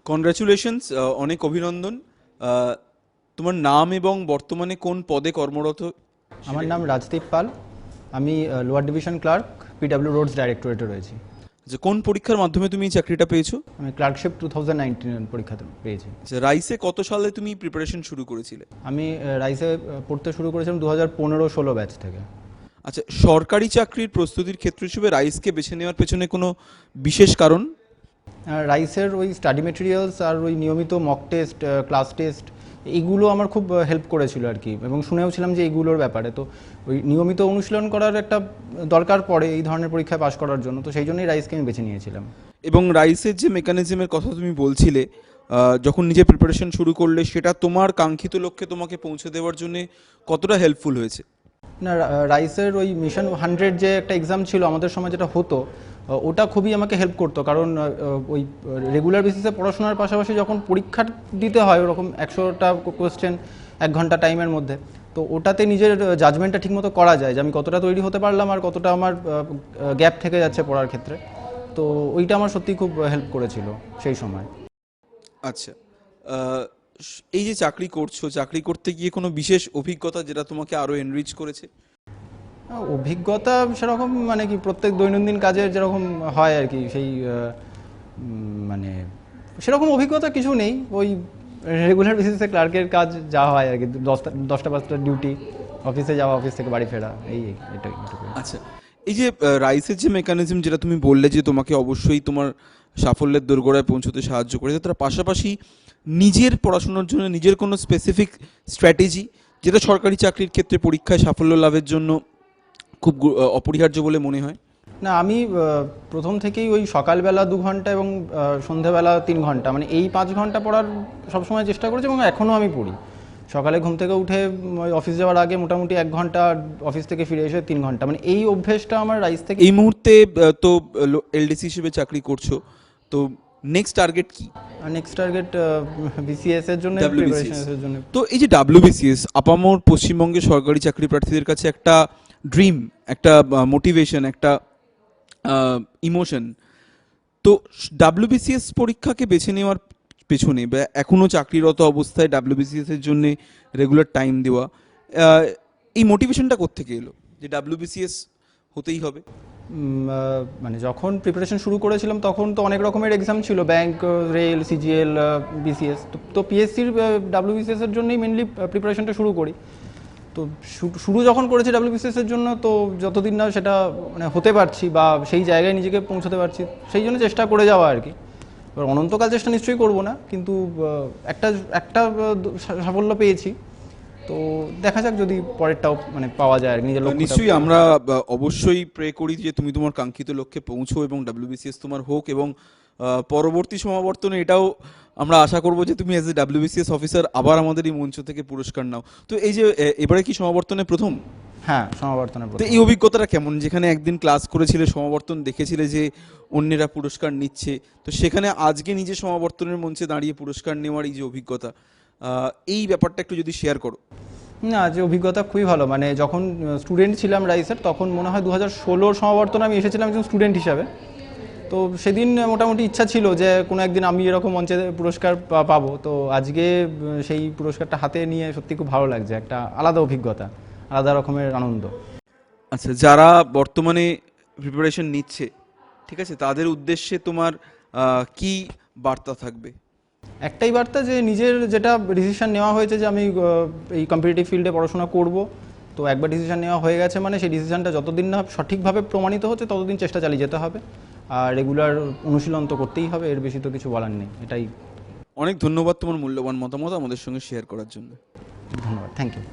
Congratulations, অনেক অভিনন্দন। তোমার নাম এবং বর্তমানে কোন পদে কর্মরত? আমার নাম রাজদীপ পাল। আমি lower division clerk, PW roads ডাইরেক্টরেটে রয়েছি। আচ্ছা, কোন পরীক্ষার মাধ্যমে তুমি এই চাকরিটা পেয়েছো? আমি ক্লার্কশিপ 2019 পরীক্ষাতে পেয়েছি। আচ্ছা, রাইসে কত সালে তুমি প্রিপারেশন শুরু করেছিলে? আমি রাইসে পড়তে শুরু করেছিলাম 2015-16 ব্যাচ থেকে। আচ্ছা, সরকারি চাকরির প্রস্তুতির ক্ষেত্র হিসেবে রাইসকে বেছে নেওয়ার পেছনে কোনো বিশেষ কারণ? রাইসের ওই স্টাডি মেটেরিয়ালস আর ওই নিয়মিত মক টেস্ট, ক্লাস টেস্ট, এইগুলো আমার খুব হেল্প করেছিল আর কি, এবং শুনেও ছিলাম যে এইগুলোর ব্যাপারে। তো ওই নিয়মিত অনুশীলন করার একটা দরকার পড়ে এই ধরনের পরীক্ষায় পাশ করার জন্য, তো সেই জন্যই রাইসকে আমি বেছে নিয়েছিলাম। এবং রাইসের যে মেকানিজমের কথা তুমি বলছিলে, যখন নিজে প্রিপারেশন শুরু করলে, সেটা তোমার কাঙ্ক্ষিত লক্ষ্যে তোমাকে পৌঁছে দেওয়ার জন্য কতটা হেল্পফুল হয়েছে? না, রাইসের ওই মিশন 100 যে একটা এক্সাম ছিল আমাদের সময়, যেটা হতো, ওটা খুবই আমাকে হেল্প করতো। কারণ ওই রেগুলার বেসিসে পড়াশোনার পাশাপাশি যখন পরীক্ষা দিতে হয় ওরকম 100টা কোয়েশ্চেন 1 ঘন্টা টাইমের মধ্যে, তো ওটাতে নিজের জাজমেন্টটা ঠিকমতো করা যায় যে আমি কতটা তৈরি হতে পারলাম আর কতটা আমার গ্যাপ থেকে যাচ্ছে পড়ার ক্ষেত্রে। তো ওইটা আমার সত্যিই খুব হেল্প করেছিল সেই সময়। আচ্ছা, এই যে চাকরি করছো, চাকরি করতে গিয়ে কোনো বিশেষ অভিজ্ঞতা যেটা তোমাকে আরো এনরিচ করেছে? অভিজ্ঞতা সেরকম মানে কি, প্রত্যেক দৈনন্দিন কাজের যেরকম হয় আর কি, সেই মানে সেরকম অভিজ্ঞতা কিছু নেই। ওই রেগুলার বেসিসে ক্লার্কের কাজ যা হয় আর কি, 10টা 5টা ডিউটি, অফিসে যাওয়া, অফিস থেকে বাড়ি ফেরা, এটাই। আচ্ছা, এই যে রাইসের যে মেকানিজম যেটা তুমি বললে যে তোমাকে অবশ্যই তোমার সাফল্যের দোরগোড়ায় পৌঁছতে সাহায্য করেছে, তার পাশাপাশি নিজের পড়াশোনার জন্য নিজের কোনো স্পেসিফিক স্ট্র্যাটেজি যেটা সরকারি চাকরির ক্ষেত্রে পরীক্ষায় সাফল্য লাভের জন্য খুব অপরিহার্য বলে মনে হয়? না, আমি প্রথম থেকেই ওই সকালবেলা 2 ঘন্টা এবং সন্ধ্যাবেলা 3 ঘন্টা, মানে এই 5 ঘন্টা পড়ার সবসময় চেষ্টা করেছি, এবং এখনও আমি পড়ি। সকালে ঘুম থেকে উঠে অফিস যাওয়ার আগে মোটামুটি 1 ঘন্টা, অফিস থেকে ফিরে এসে 3 ঘন্টা, মানে এই অভ্যেসটা আমার রাইস থেকে। এই মুহূর্তে তো এলডিসি হিসেবে চাকরি করছো, তো নেক্সট টার্গেট কি? নেক্সট টার্গেট বিসিএস এর জন্য, প্রিপারেশনের জন্য। তো এই যে ডাব্লিউবিসিএস আপামর পশ্চিমবঙ্গের সরকারি চাকরি প্রার্থীদের কাছে একটা ড্রিম, একটা মোটিভেশন, একটা ইমোশন। তো ডাব্লিউবিসিএস পরীক্ষাকে বেছে নেওয়ার পেছনে বা এখনও চাকরিরত অবস্থায় ডাব্লিউবিসিএস এর জন্য রেগুলার টাইম দেওয়া, এই মোটিভেশনটা কোত্থেকে এলো যে ডাব্লিউবিসিএস হতেই হবে? মানে যখন প্রিপারেশন শুরু করেছিলাম তখন তো অনেক রকমের এক্সাম ছিল, ব্যাংক, রেল, সিজিএল, বিসিএস। তো পিএসসির ডাব্লিউবিসিএস এর জন্যই মেনলি প্রিপারেশনটা শুরু করি। তো শুরু যখন করেছি ডাব্লিউবিসিএস এর জন্য, তো যতদিন না সেটা মানে হতে পারছি বা সেই জায়গায় নিজেকে পৌঁছাতে পারছি, সেই জন্য চেষ্টা করে যাওয়া আর কি। এবার অনন্তকাল চেষ্টা নিশ্চয়ই করবো না, কিন্তু একটা একটা সাফল্য পেয়েছি, তো দেখা যাক যদি পরেরটাও মানে পাওয়া যায় আর নিজের লক্ষ্য। নিশ্চয়ই আমরা অবশ্যই প্রে করি যে তুমি তোমার কাঙ্ক্ষিত লক্ষ্যে পৌঁছো এবং ডাব্লিউবিসিএস তোমার হোক, এবং পরবর্তী সমাবর্তনে এটাও আমরা আশা করব যে তুমি অ্যাজ এ ডাব্লিউবিসিএস অফিসার আবার আমাদের এই মঞ্চ থেকে পুরস্কার নাও। তো এই যে এবারে কি সমাবর্তনে প্রথম? হ্যাঁ, সমাবর্তনে তো প্রথম। এই অভিজ্ঞতাটা কেমন, যেখানে একদিন ক্লাস করেছিলে, সমাবর্তন দেখেছিলে যে অন্যেরা পুরস্কার নিচ্ছে, তো সেখানে আজকে নিজে সমাবর্তনের মঞ্চে দাঁড়িয়ে পুরস্কার নেওয়ার এই যে অভিজ্ঞতা, এই ব্যাপারটা একটু যদি শেয়ার করো। না, যে অভিজ্ঞতা খুবই ভালো। মানে যখন স্টুডেন্ট ছিলাম রাইসের, তখন মনে হয় 2016 সমাবর্তনে আমি এসেছিলাম একজন স্টুডেন্ট হিসাবে। তো সেদিন মোটামুটি ইচ্ছা ছিল যে কোনো একদিন আমি এরকম মঞ্চে পুরস্কার পাবো। তো আজকে সেই পুরস্কারটা হাতে নিয়ে সত্যি খুব ভালো লাগছে, একটা আলাদা অভিজ্ঞতা, আলাদা রকমের আনন্দ। আচ্ছা, যারা বর্তমানে প্রিপারেশন নিচ্ছে, ঠিক আছে, তাদের উদ্দেশ্যে তোমার কি বার্তা থাকবে? একটাই বার্তা, যে নিজের যেটা ডিসিশন নেওয়া হয়েছে যে আমি এই কম্পিটিটিভ ফিল্ডে পড়াশোনা করব, তো একবার ডিসিশন নেওয়া হয়ে গেছে মানে সেই ডিসিশনটা যতদিন না সঠিকভাবে প্রমাণিত হচ্ছে ততদিন চেষ্টা চালিয়ে যেতে হবে, আর রেগুলার অনুশীলন তো করতেই হবে, এর বেশি তো কিছু বলার নেই। এটাই। অনেক ধন্যবাদ তোমার মূল্যবান মতামত আমাদের সঙ্গে শেয়ার করার জন্য। ধন্যবাদ, থ্যাংক ইউ।